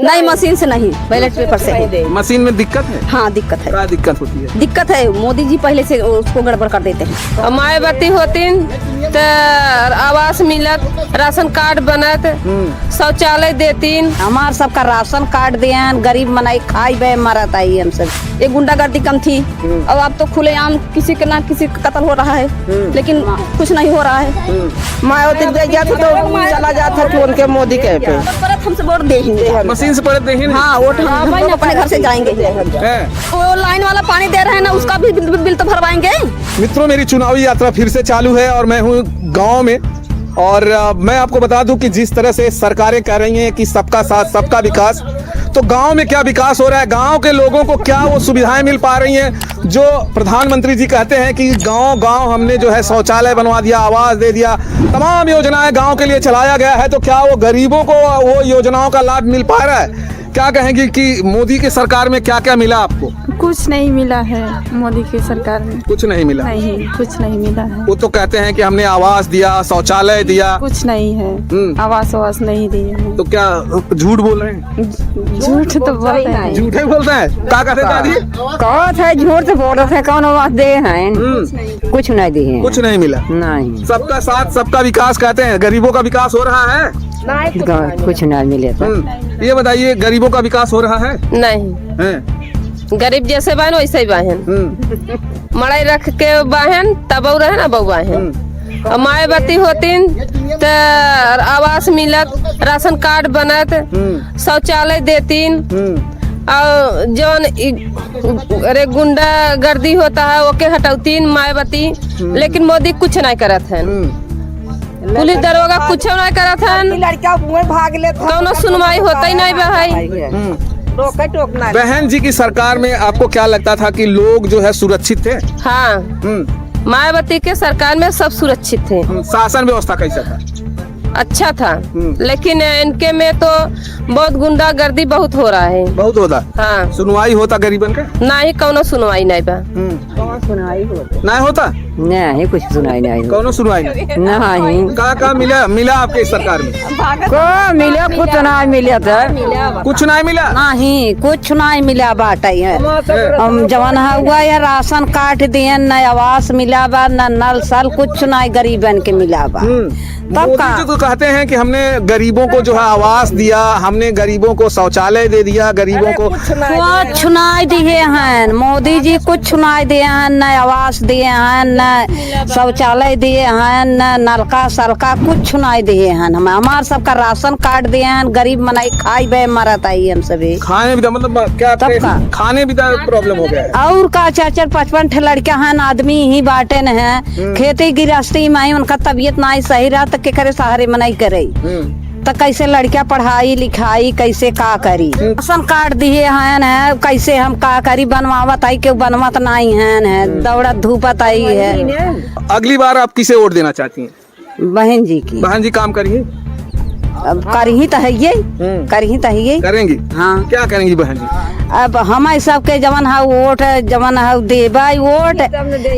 नहीं, मशीन से नहीं, बैलेट पेपर से। मशीन में दिक्कत है? हाँ दिक्कत है। क्या दिक्कत होती है? दिक्कत है, मोदी जी पहले से उसको गड़बड़ कर देते हैं। मायावती होतीन तो आवास मिलत, राशन कार्ड बनत, शौचालय देतीन। हमार सबका राशन कार्ड दियन, गरीब मनाई खाई बे मरत आई हम सब। एक गुंडागर्दी कम थी, अब तो खुलेआम किसी के ना किसी का कत्ल हो रहा है, लेकिन कुछ नहीं हो रहा है। मायावती दे गया था तो चला जाता था उनके मोदी के पे। हमसे वोट देंगे, मशीन से पड़े देंगे। हाँ वोट हम अपने घर से जाएंगे। वो लाइन वाला पानी दे रहे हैं ना, उसका भी बिल तो भरवाएंगे। मित्रों, मेरी चुनावी यात्रा फिर से चालू है और मैं हूँ गांव में। और मैं आपको बता दूं कि जिस तरह से सरकारें कह रही हैं कि सबका साथ सबका विकास, तो गांव में क्या विकास हो रहा है, गांव के लोगों को क्या वो सुविधाएं मिल पा रही हैं जो प्रधानमंत्री जी कहते हैं कि गांव गांव हमने जो है शौचालय बनवा दिया, आवास दे दिया, तमाम योजनाएं गांव के लिए चलाया गया है। तो क्या वो गरीबों को वो योजनाओं का लाभ मिल पा रहा है? क्या कहेंगी कि मोदी की सरकार में क्या क्या मिला आपको? कुछ नहीं मिला है मोदी की सरकार में। कुछ नहीं मिला? नहीं, कुछ नहीं मिला है। वो तो कहते हैं कि हमने आवास दिया, शौचालय दिया। कुछ नहीं है, आवास आवास नहीं दिए हैं। तो क्या झूठ बोल रहे हैं? झूठ तो बोलते हैं। झूठे बोलते हैं? क्या कहते हैं दादी? कहत है झूठ से बोल रहे थे, कौन आवाज दे हैं? कुछ नहीं दिए, कुछ नहीं मिला। नहीं, सबका साथ सबका विकास कहते हैं, गरीबों का विकास हो रहा है? कुछ नहीं मिले। ये बताइए, गरीबों का विकास हो रहा है? नहीं, गरीब जैसे बहन वैसे ही बहन, मड़ाई रख के बहन तब रहे ना बउआ है। मायावती होतीन तो आवास मिलत, राशन कार्ड बनत, शौचालय देतीन, और जौन अरे गुंडा गर्दी होता है ओके हटौतीन मायावती, लेकिन मोदी कुछ नहीं करत है। पुलिस दरोगा कुछ नहीं करत है, लड़का भाग लेता, कौनो सुनवाई होता ही नहीं भाई। रोके टोकना। बहन जी की सरकार में आपको क्या लगता था कि लोग जो है सुरक्षित थे? हाँ, मायावती के सरकार में सब सुरक्षित थे। शासन व्यवस्था कैसा था? अच्छा था, लेकिन इनके में तो बहुत गुंडा गर्दी बहुत हो रहा है। बहुत होता? हाँ। सुनवाई होता गरीबन का? नहीं, कौनो सुनवाई नहीं बा। नहीं होता? नहीं, कुछ सुनाई नहीं। कौनो सुनवाई नहीं? नहीं, का मिला आपके सरकार में? को मिले कुछ नहीं मिले था, कुछ नहीं मिला? नहीं कुछ नहीं मिला बाटे है। हम जवन हुआ या राशन कार्ड दिए, न आवास मिला बा, न नल सल, कुछ नहीं गरीबन के मिला बा। मोदी जी तो कहते हैं कि हमने गरीबों को जो है आवास दिया, हमने गरीबों को शौचालय दे दिया, गरीबों को कुछ नहीं दिए हैं मोदी जी, कुछ नहीं दिए हैं, न आवास दिए हैं, न शौचालय दिए हैं, न नलका सलका, कुछ नहीं दिए हैं। हमार सबका राशन कार्ड दिए हैं, गरीब मनाई खाई बे मरत आई हम सभी। खाने भी मतलब क्या खाने भी प्रॉब्लम हो गया है? और का 4-4, 55 लड़का है, आदमी ही बाटे न है, खेती गृहस्थी में उनका तबीयत नहीं सही रहा तो के करे सहारे मनाई करे, तो कैसे लड़कियां पढ़ाई लिखाई कैसे का करी? राशन कार्ड दिए हैं, कैसे हम का करी? बनवावत आई के बनवत नहीं है, दौड़त धूपत आई है। अगली बार आप किसे वोट देना चाहती हैं? बहन जी की। बहन जी काम करिए? अब करही तो है ये, करही तो है ये करेंगी। हाँ, क्या करेंगी बहन जी? अब हम सब के जवन है वोट, जवन है देबा वोट,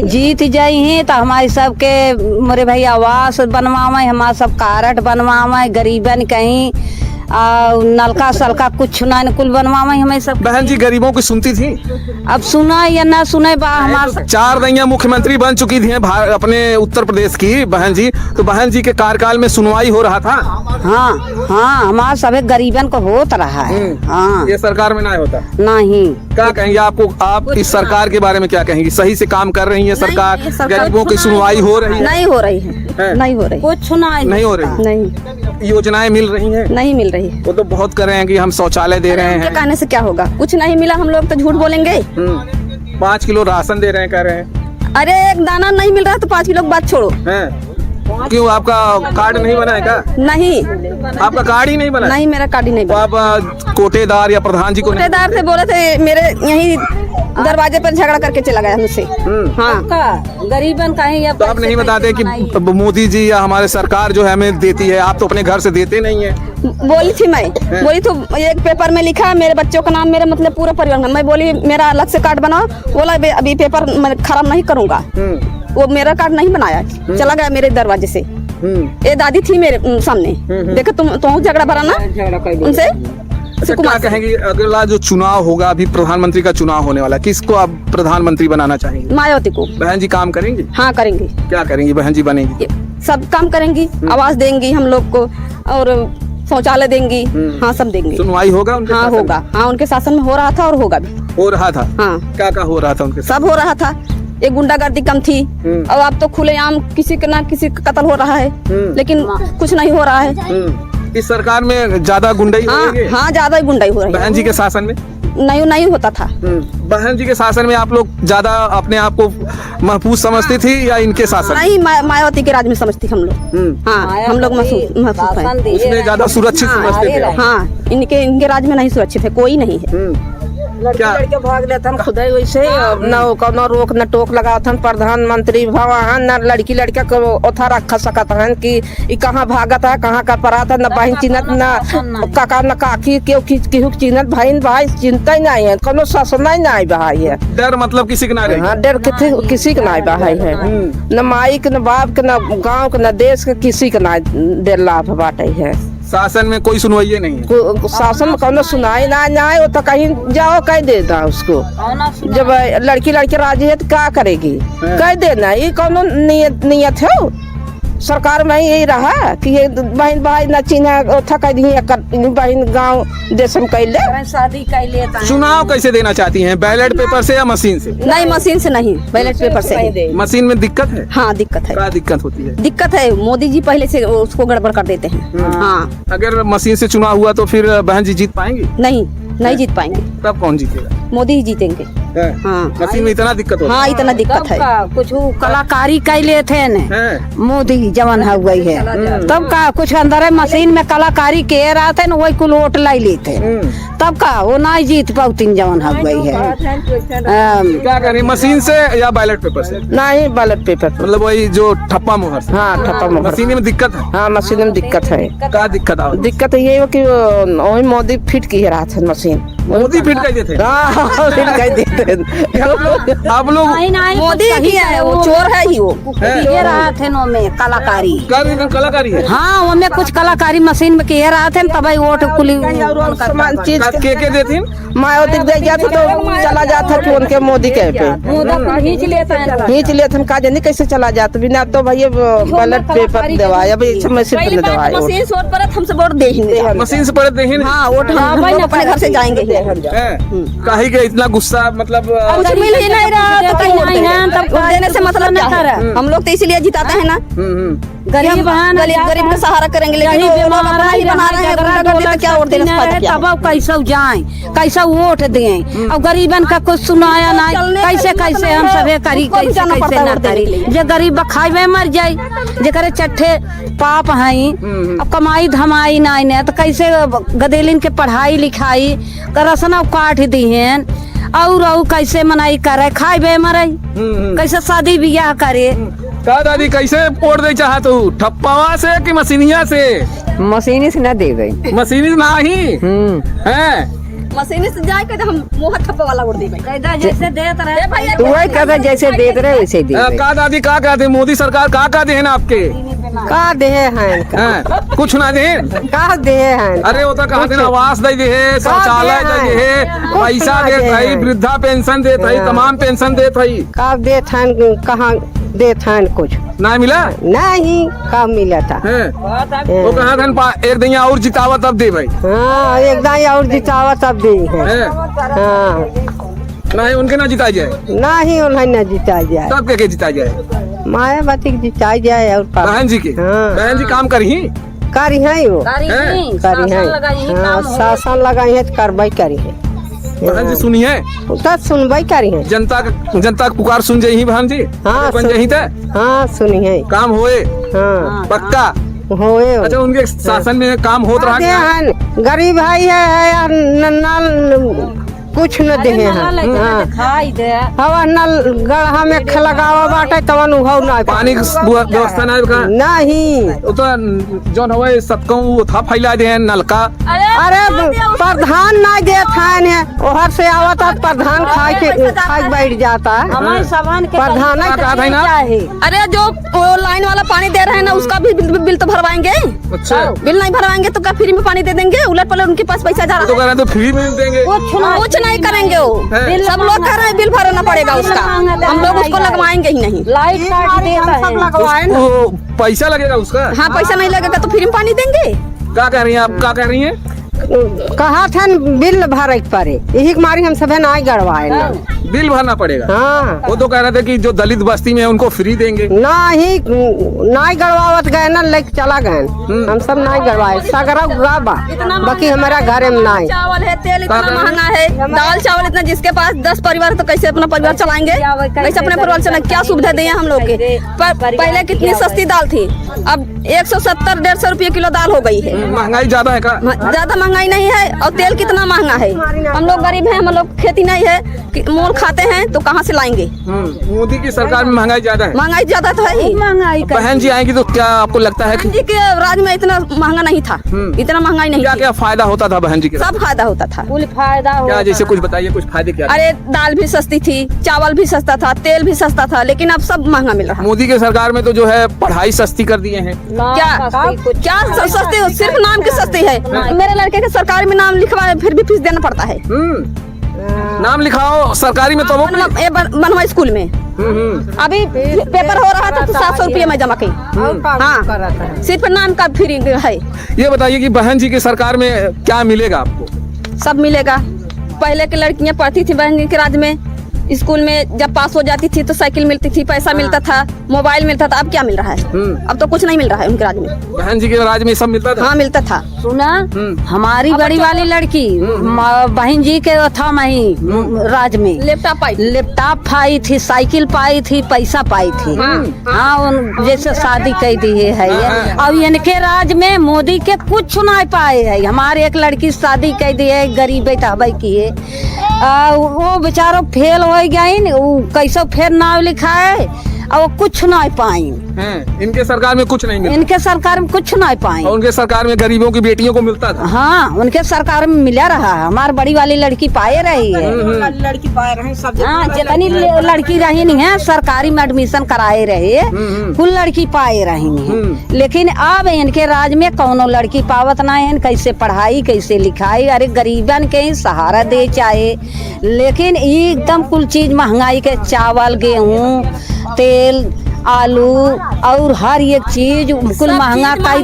जीत जाई तो हमारे सब के मोरे भाई आवास बनवावे, हमारे सब कार्ड बनवावे, गरीबन कहीं नलका सलका कुछ नहीं कुल बनवावे हमें सब। बहन जी गरीबों की सुनती थी? अब सुना या ना सुने बा, हमारे 4 दैया मुख्यमंत्री बन चुकी थी अपने उत्तर प्रदेश की बहन जी, तो बहन जी के कार्यकाल में सुनवाई हो रहा था? हाँ हाँ, हमारे सभी गरीबन को होता रहा है। हाँ, ये सरकार में नहीं होता? नहीं। क्या कहेंगे आप इस सरकार के बारे में क्या कहेंगी? सही से काम कर रही है सरकार? गरीबों की सुनवाई हो रही है? नहीं हो रही है, नहीं हो रही, कुछ नहीं हो रही। नहीं, योजनाएं मिल रही हैं? नहीं मिल रही है। वो तो बहुत कर रहे हैं कि हम शौचालय दे रहे हैं, कहने से क्या होगा? कुछ नहीं मिला, हम लोग तो झूठ बोलेंगे। 5 किलो राशन दे रहे हैं, कह रहे हैं। अरे एक दाना नहीं मिल रहा तो 5 किलो की बात छोड़ो। क्यों, आपका कार्ड नहीं बना है क्या? नहीं, आपका कार्ड ही नहीं बना? नहीं, मेरा कार्ड ही नहीं बना। तो आप कोटेदार या प्रधान जी को? कोटेदार से बोले थे, मेरे यही दरवाजे पर झगड़ा करके चला गया मुझसे। हाँ, गरीबन का ही। तो आप नहीं बताते कि मोदी जी या हमारे सरकार जो है हमें देती है, आप तो अपने घर से देते नहीं है? बोली थी मैं, बोली तो एक पेपर में लिखा मेरे बच्चों का नाम, मेरे मतलब पूरा परिवार का। मैं बोली मेरा अलग से कार्ड बनाओ, बोला अभी पेपर मैं खराब नहीं करूँगा। वो मेरा कार्ड नहीं बनाया, चला गया मेरे दरवाजे से। ये दादी थी मेरे सामने, देखो तुम झगड़ा भरा ना उनसे, अच्छा, क्या कहेंगी अगला जो चुनाव होगा, अभी प्रधानमंत्री का चुनाव होने वाला है, किसको आप प्रधानमंत्री बनाना चाहेंगे? मायावती को। बहन जी काम करेंगी? हाँ करेंगी, क्या करेंगी बहन जी बनेगी? सब काम करेंगी, आवास देंगी हम लोग को और शौचालय देंगी। हाँ सब देंगी। सुनवाई होगा उनके? हाँ शासन होगा। हाँ उनके शासन में हो रहा था और होगा भी। हो रहा था? हाँ क्या क्या हो रहा था उनके साथ? सब हो रहा था। एक गुंडागर्दी कम थी और अब तो खुलेआम किसी का ना किसी का कत्ल हो रहा है, लेकिन कुछ नहीं हो रहा है। इस सरकार में ज्यादा गुंडाई हाँ होंगे? हाँ ज्यादा ही गुंडाई हो रही है। बहन जी के शासन में नहीं होता था। बहन जी के शासन में आप लोग ज्यादा अपने आप को महफूज समझती थी या इनके शासन? नहीं, मायावती के राज में समझती हम लोग। हाँ हम लोग महसूस है, उसमें ज्यादा सुरक्षित समझते थे? हाँ इनके राज में नहीं सुरक्षित है, कोई नहीं है। क्या लड़के भाग लेते हम खुद ही वैसे न कोनो रोक न टोक लगाते हैं। प्रधानमंत्री भवन न लड़की लड़का को ओथा रख सकत हैं कि ई कहाँ भागत है, कहाँ का परात है, न बहन चिन्हत न काका न काकी केहू केहू चिन्हत, बहन भाई चिंता ही नहीं है, कोनो शासन ही नहीं भाई है। डर मतलब किसी के ना रहे? हाँ डर किसी के नहीं भाई है, न माई के न बाप के न गाँव के न देश के, किसी के ना डर लाभ बाटे है। शासन में कोई सुनवाई नहीं है? शासन में कोनो सुनाई ना वो तो कहीं जाओ कह देना उसको। जब लड़की राजी है तो क्या करेगी, कह देना। ये कोनो नियत है सरकार में यही रहा कि ये बहन भाई न चिन्ह था कह दी बहन गाँव देश में कैले शादी कैले। चुनाव कैसे देना चाहती हैं, बैलेट पेपर से या मशीन से? नहीं मशीन से नहीं, बैलेट पेपर से। मशीन में दिक्कत है? हाँ दिक्कत है। क्या दिक्कत होती है? दिक्कत है, मोदी जी पहले से उसको गड़बड़ कर देते हैं। हाँ अगर मशीन से चुनाव हुआ तो फिर बहन जी जीत पाएंगी? नहीं जीत पाएंगे। तब कौन जीतेगा? मोदी ही जीतेंगे। हाँ मशीन में इतना दिक्कत होता हाँ इतना दिक्कत है। कुछ कलाकारी कैले थे है? मोदी जवन हो गई है तब का कुछ अंदर मशीन में कलाकारी के रहा थे न वही कुल वोट लाई लेते तब का वो नहीं जीत पाउतीन जवन हो गई है। क्या करें, मशीन से या बैलेट पेपर से? नहीं बैलेट पेपर मतलब वही जो ठप्पा मुहर से? हाँ ठप्पा मुहर। मशीन में दिक्कत है? हाँ मशीन में दिक्कत है। क्या दिक्कत आ? दिक्कत ये है कि वही मोदी फिट की रहा था मशीन। मोदी फिट कर देते? फिट कर देते। आप लोग मोदी ही है, वो चोर है ही वो। किए रहा थे नो में कलाकारी। कलाकारी है? हाँ वो में कुछ कलाकारी मशीन में किए रहा थे तब वोट कुली सामान चीज के देती? मायावती दे जाते तो चला जाता कि उनके मोदी के पे खींच लेते हम का जानी कैसे चला जाता बिना तो भैया बैलेट पेपर दवाया मशीन दवाया। मशीन से वोट पड़त हमसे वोट दे ही नहीं। मशीन से पड़े देही? हाँ वोट हम लोग अपने घर से जाएंगे। काहे के इतना गुस्सा, मतलब कुछ मिल ही नहीं रहा तो कहीं वोट देंगे। वोट देने से मतलब क्या है, हम लोग तो इसीलिए जिताते हैं ना। गरीब गरीब का सहारा करेंगे, लेकिन वो लोग अपना ही बना रहे हैं। गुंडागर्दी तो क्या वोट देने से फायदा क्या है? तब कैसे जाए कैसे वोट दें और गरीबन का कुछ सुनाया नहीं कैसे हम सबे करी कैसे ना करी। जे गरीब खाए मर जाये, जेकरे चट्ठे पाप हैं अब कमाई धमाई नहीं ने तो कैसे गदेलिन के पढ़ाई लिखाई रसना काट दी हैं और कैसे मनाई करे, खाए बे मरे कैसे शादी ब्याह करे। का दादी कैसे वोट दे चाह तू, ठप्पावा से कि मशीनिया से? मशीनी से न दे गई। मशीनी नहीं है? मशीन से जाए के हम मुंह ठप्पा वाला वोट देबे जैसे देत रहे तू वही कहता जैसे देते रहे वैसे दे दे। का दादी का कहते मोदी सरकार का दे ना आपके? का दे हैं कुछ ना दे? का दे हैं? अरे वो तो कहा थे ना आवास दे है, शौचालय दे है, पैसा देत है, वृद्धा पेंशन देत है, तमाम पेंशन देत है। का देत हैं कहाँ देत हैं? कुछ ना मिला? नहीं कब मिला था? वो कहा था एक दिन और जितावा तब दे भाई। हाँ एक दाई और जितावा तब दी है। हाँ नहीं उनके ना जिता जाए? नहीं उन्हें न जिता जाए। तब के जिता जाए? मायावती के जिता जाए और बहन जी के? हाँ। बहन जी काम करी करी है वो करी है। हाँ शासन लगाई है तो कार्रवाई करी है। बहन जी सुनी है तो सुनवाई करी है। जनता का पुकार सुन जाई बहन जी? हाँ बन जाही थे? हाँ सुनी है। काम होए? हाँ पक्का होए। अच्छा उनके शासन में काम होत रहा? गरीब भाई है कुछ न देहे हैं हवा नल गढ़ा में लगावा बाटे तवन उहो ना पानी की व्यवस्था नहीं का नहीं। वो तो जौन हवे सबको वो था फैला दे नलका। अरे प्रधान ना देत है ओहर से आवता प्रधान खाए बैठ जाता है। प्रधान अरे जो वो लाइन वाला पानी दे रहे हैं ना उसका भी बिल तो भरवाएंगे। अच्छा बिल नहीं भरवाएंगे तो क्या फ्री में पानी दे देंगे? उलट पलट उनके पास पैसा जा रहा तो कह रहे तो फ्री में देंगे कुछ नहीं करेंगे वो। सब लोग कह रहे हैं बिल भरना पड़ेगा उसका, हम लोग उसको लगवाएंगे ही नहीं। लाइट काट देता है। वो पैसा लगेगा उसका? हाँ पैसा नहीं लगेगा तो फ्री में पानी देंगे। क्या कह रही हैं आप? क्या कह रही हैं? कहा था बिल भरे पड़े यही मारी हम सब ना गड़वाए ना। बिल भरना पड़ेगा। हाँ वो तो कह रहे थे कि जो दलित बस्ती में है उनको फ्री देंगे। नहीं गड़वावत गए ना लेके चला गए हम सब नहीं गड़वाए सगरा गाबा बाकी हमारा घर में नहीं। चावल है, तेल इतना महंगा है, दाल चावल इतना, जिसके पास 10 परिवार तो कैसे अपना परिवार चलाएंगे? कैसे अपने परिवार चलाएंगे? क्या सुविधा दिए हम लोग के? पहले कितनी सस्ती दाल थी, अब 170-150 रुपये किलो दाल हो गई है। महंगाई ज्यादा है का? ज्यादा महंगाई नहीं है। और तेल कितना महंगा है? हम लोग गरीब हैं, हम लोग खेती नहीं है, मोल खाते हैं तो कहाँ से लाएंगे? मोदी की सरकार में महंगाई ज्यादा है। महंगाई ज्यादा तो है ही। महंगाई बहन जी आएंगी तो क्या आपको लगता है कि जी के राज में इतना महंगा नहीं था, इतना महंगाई नहीं क्या थी। क्या फायदा होता था बहन जी के? सब फायदा होता था। कुल फायदा क्या जैसे कुछ बताइए, कुछ फायदे क्या? अरे दाल भी सस्ती थी, चावल भी सस्ता था, तेल भी सस्ता था, लेकिन अब सब महंगा मिल रहा है। मोदी के सरकार में तो जो है पढ़ाई सस्ती कर दिए हैं। क्या सस्ती? सिर्फ नाम की सस्ती है। मेरे लड़के के सरकारी में नाम लिखवाए फिर भी फीस देना पड़ता है। नाम लिखाओ सरकारी में तो वो बनवा स्कूल में अभी पेपर हो रहा था तो 700 रुपये में जमा की। हाँ सिर्फ नाम का फ्री है। ये बताइए कि बहन जी की सरकार में क्या मिलेगा आपको? सब मिलेगा। पहले की लड़कियां पढ़ती थी बहन जी के राज में, स्कूल में जब पास हो जाती थी तो साइकिल मिलती थी, पैसा मिलता था, मोबाइल मिलता था। अब क्या मिल रहा है? अब तो कुछ नहीं मिल रहा है उनके राज में। बहन जी के राज में सब मिलता था? हाँ मिलता था। सुना हमारी बड़ी वाली लड़की बहन जी के था मही राज में लैपटॉप पाई थी, साइकिल पाई थी, पैसा पाई थी। हाँ उन जैसे शादी कर दी है ये। अब इनके राज में मोदी के कुछ नहीं पाए है। हमारे एक लड़की शादी कर दी है, गरीब बेटा की है, वो बेचारो फेल हो गई, कैसे फिर नाम लिखाए और वो कुछ नहीं पाई। इनके सरकार में कुछ नहीं मिला। इनके सरकार में कुछ नहीं पाई। उनके सरकार में गरीबों की बेटियों को मिलता था। हाँ उनके सरकार में मिला रहा है। हमारी बड़ी वाली लड़की पाए रही है। लड़की पाए रहे सब। हाँ जितनी लड़की रही नहीं है सरकारी में एडमिशन कराए रहे, कुल लड़की पाए रही है। लेकिन अब इनके राज में कौनो लड़की पावत नहीं है। कैसे पढ़ाई कैसे लिखाई? अरे गरीबन के ही सहारा दे चाहे, लेकिन एकदम कुल चीज महंगाई के, चावल गेहूँ तेल आलू और हर एक चीज कुल महंगा कई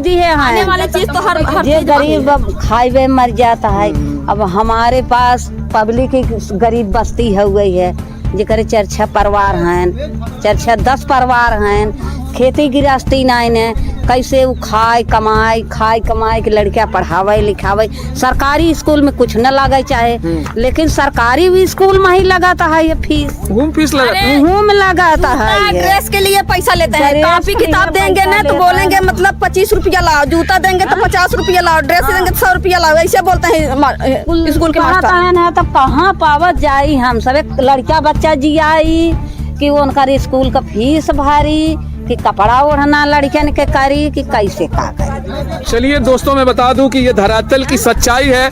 दी है। आने वाली चीज तो हर ये गरीब खाए मर जाता है। अब हमारे पास पब्लिक गरीब बस्ती हो गई है, जेकर 4-6 परिवार हैं, 4-10 परिवार हैं, खेती गृहस्थी नहीं है। कैसे वो खाए कमाए के लड़कियां पढ़ावे लिखावे। सरकारी स्कूल में कुछ न लगे चाहे, लेकिन सरकारी भी स्कूल में ही लगाता है ये फीस लगाता है। ड्रेस के लिए पैसा लेते हैं, कॉपी किताब देंगे ना तो बोलेंगे मतलब 25 रुपया लाओ, जूता देंगे तो 50 रुपया लाओ, ड्रेस देंगे तो 100 रुपया लाओ, ऐसे बोलते हैं स्कूल के मास्टर। तो कहाँ पावत जाई? हम सब लड़का बच्चा जियाई कि उनका स्कूल का फीस भारी, कि कपड़ा ओढ़ना लड़कियन के करी, कि कैसे का करी। चलिए दोस्तों मैं बता दूं कि ये धरातल की सच्चाई है।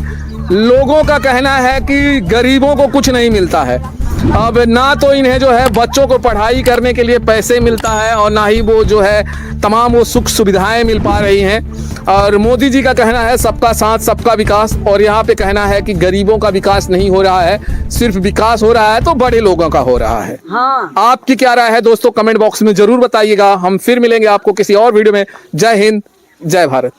लोगों का कहना है कि गरीबों को कुछ नहीं मिलता है। अब ना तो इन्हें जो है बच्चों को पढ़ाई करने के लिए पैसे मिलता है और ना ही वो जो है तमाम वो सुख सुविधाएं मिल पा रही हैं। और मोदी जी का कहना है सबका साथ सबका विकास, और यहाँ पे कहना है कि गरीबों का विकास नहीं हो रहा है, सिर्फ विकास हो रहा है तो बड़े लोगों का हो रहा है। हाँ। आपकी क्या राय है दोस्तों? कमेंट बॉक्स में जरूर बताइएगा। हम फिर मिलेंगे आपको किसी और वीडियो में। जय हिंद, जय भारत।